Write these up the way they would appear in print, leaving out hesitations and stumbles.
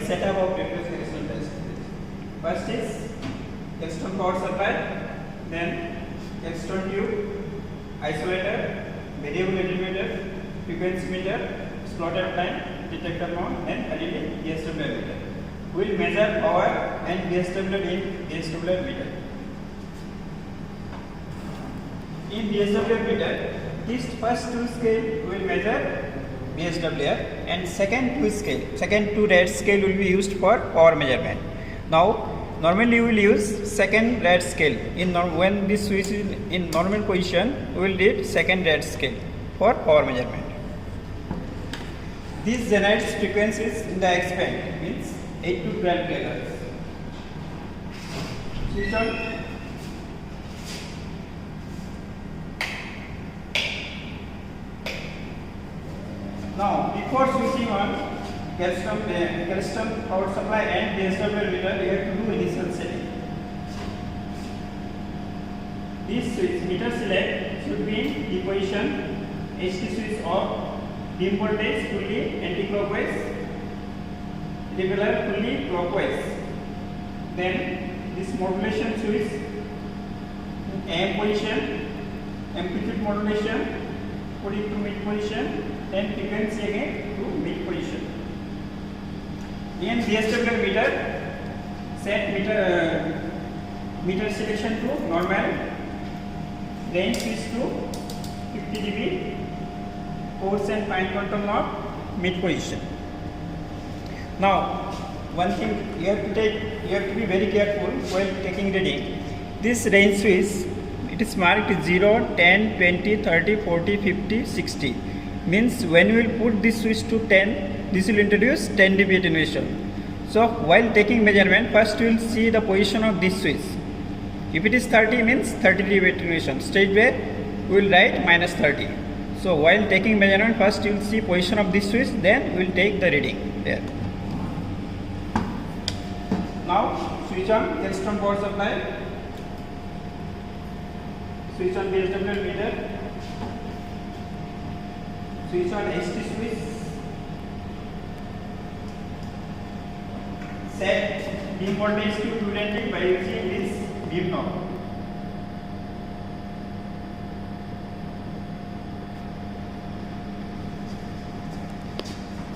setup of differential test. First is external power supply, then external tube, isolator, variable attenuator, frequency meter, slotted line, detector mount, then finally VSWR meter. We will measure power and VSWR in VSWR meter. In VSWR meter, this first two scale we will measure VSWR and second two rate scale will be used for power measurement. Now normally we will use second rate scale. When this switch is in normal position, we will need second rate scale for power measurement. This generates frequencies in the X band, means 8 to 12 kHz. Switch on. Now, before switching on Calston power supply and VSWR meter, we have to do initial setting. This switch meter select should be in the position HT switch off, beam voltage fully anti-clockwise, regular fully clockwise. Then this modulation switch AM position, amplitude modulation, put it to mid position, then frequency again to mid position. In VSWR meter, set meter selection to normal, range switch to 50 dB, force and fine control knob, mid position. Now, one thing you have to be very careful while taking reading. This range switch, it is marked 0, 10, 20, 30, 40, 50, 60. Means when we will put this switch to 10, this will introduce 10 dB attenuation. So while taking measurement, first we will see the position of this switch. If it is 30, means 30 dB attenuation. Straight way we will write minus 30. So while taking measurement, first you will see position of this switch, then we will take the reading there. Now switch on Calston power supply. Switch on VSWR meter. Switch on HT switch. Set beam voltage to 220 by using this beam knob.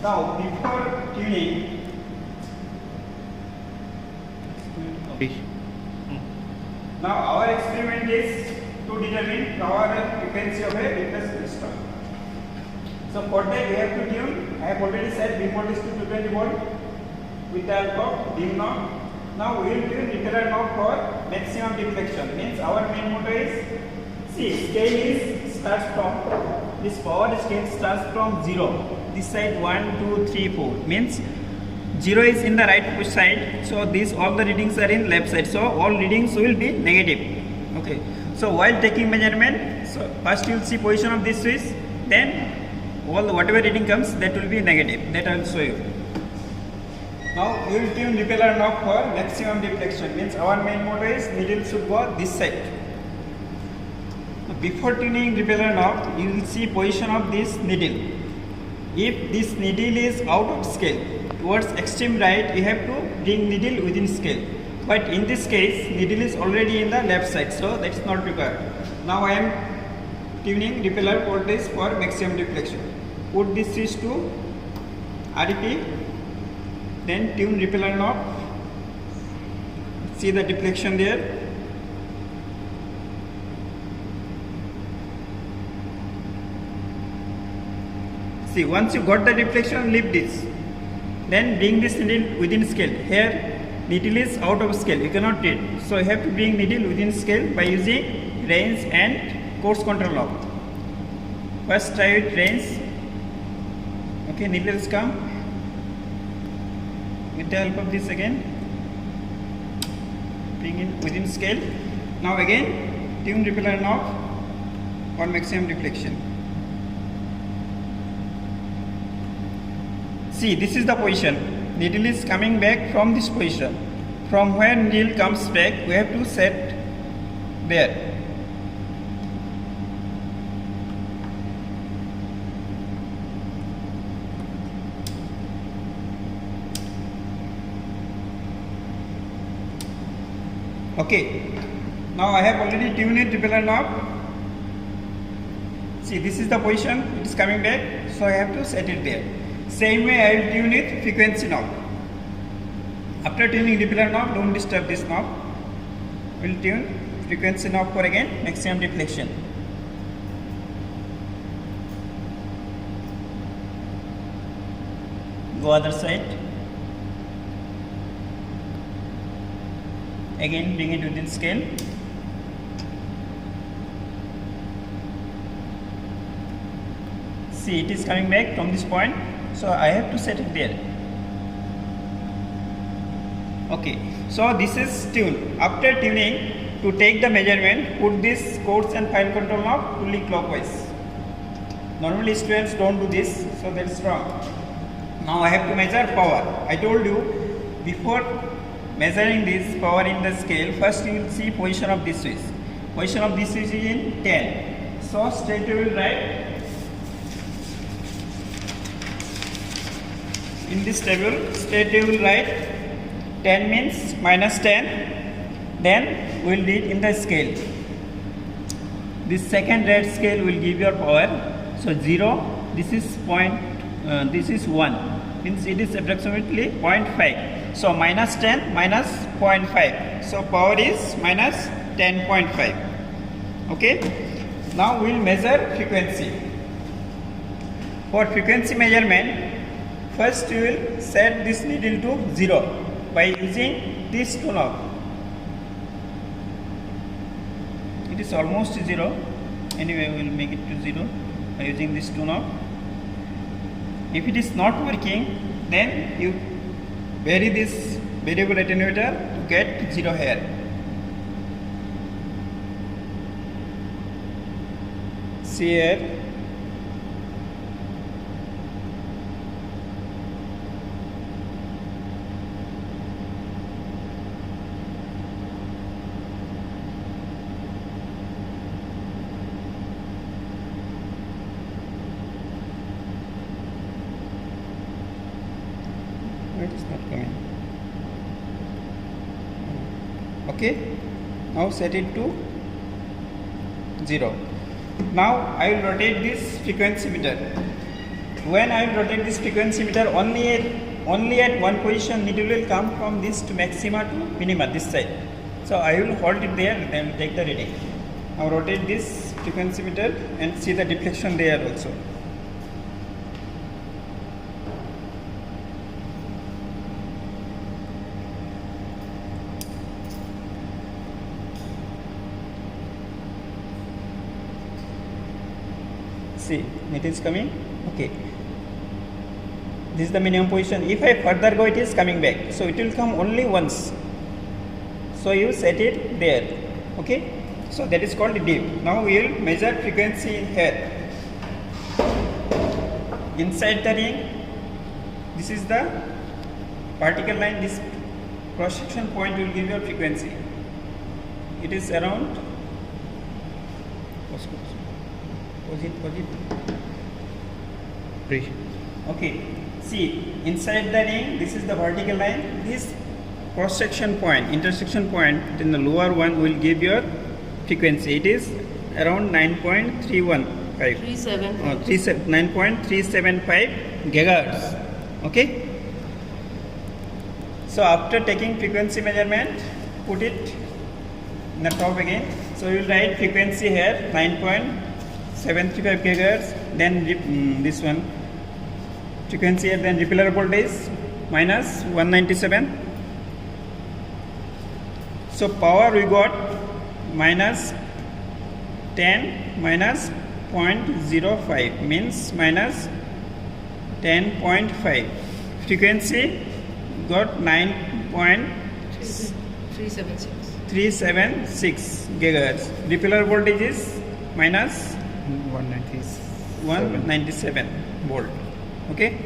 Now before tuning, now our experiment is to determine power frequency of a witness crystal. So for that we have to tune. I have already set beam voltage to 220 volt with the help of beam knob. Now we will tune repeller knob for maximum deflection. Means our main motto is, see, scale starts from this power scale starts from 0. This side 1, 2, 3, 4. Means 0 is in the right side. So these all the readings are in left side. So all readings will be negative. Okay. So while taking measurement, so first you will see position of this switch, then whatever reading comes, that will be negative. That I will show you. Now we will tune repeller knob for maximum deflection. Means our main motto is needle should go this side. Before tuning repeller knob, you will see position of this needle. If this needle is out of scale towards extreme right, you have to bring needle within scale. But in this case, needle is already in the left side, so that is not required. Now I am tuning repeller voltage for maximum deflection. Put this switch to REP, then tune repeller knob. See the deflection there. See, once you got the deflection, leave this. Then bring this needle within scale. Here needle is out of scale, you cannot read. So you have to bring needle within scale by using range and coarse control knob. First try with range. Okay, needles come. With the help of this again, bring it within scale. Now again tune repeller knob for maximum deflection. See, this is the position. Needle is coming back from this position. From where needle comes back, we have to set there. Okay, now I have already tuned it repeller knob. See, this is the position, it is coming back, so I have to set it there. Same way I will tune it frequency knob. After tuning repeller knob, don't disturb this knob. We will tune frequency knob for again maximum deflection. Go other side. Again bring it within scale. See, it is coming back from this point, so I have to set it there. Okay, so this is tune. After tuning, to take the measurement, put this codes and file control knob fully clockwise. Normally students don't do this, so that's wrong. Now I have to measure power. I told you before measuring this power in the scale, first you will see position of this switch. Position of this switch is in 10. So straight you will write in this table, straight you will write 10 means minus 10. Then we will read in the scale. This second red scale will give your power. So 0, this is this is 1, means it is approximately 0.5. So minus 10 minus 0.5. So power is minus 10.5. Okay. Now we will measure frequency. For frequency measurement, first you will set this needle to 0 by using this two knob. It is almost 0. Anyway, we will make it to 0 by using this two knob. If it is not working, then you vary this variable attenuator to get 0 here. See here. It is not coming. Okay, now set it to 0. Now I will rotate this frequency meter. When I will rotate this frequency meter, only at one position needle will come from this to maxima to minima, this side. So I will hold it there and then take the reading. Now rotate this frequency meter and see the deflection there also. See, it is coming. Okay, this is the minimum position. If I further go, it is coming back, so it will come only once. So you set it there. Okay, so that is called dip. Now we will measure frequency here. Inside the ring, this is the vertical line. This cross section point will give your frequency. It is around. Okay, see, inside the ring, this is the vertical line. This cross section point, intersection point in the lower one will give your frequency. It is around 9.315. 9.375 gigahertz. Okay. So after taking frequency measurement, put it in the top again. So you will write frequency here 9.735 gigahertz. Then this one frequency here. Then repeller voltage minus 197. So power we got minus 10 minus 0.05 means minus 10.5. Frequency got 9.376 gigahertz. Repeller voltage is minus 197 volt. Okay.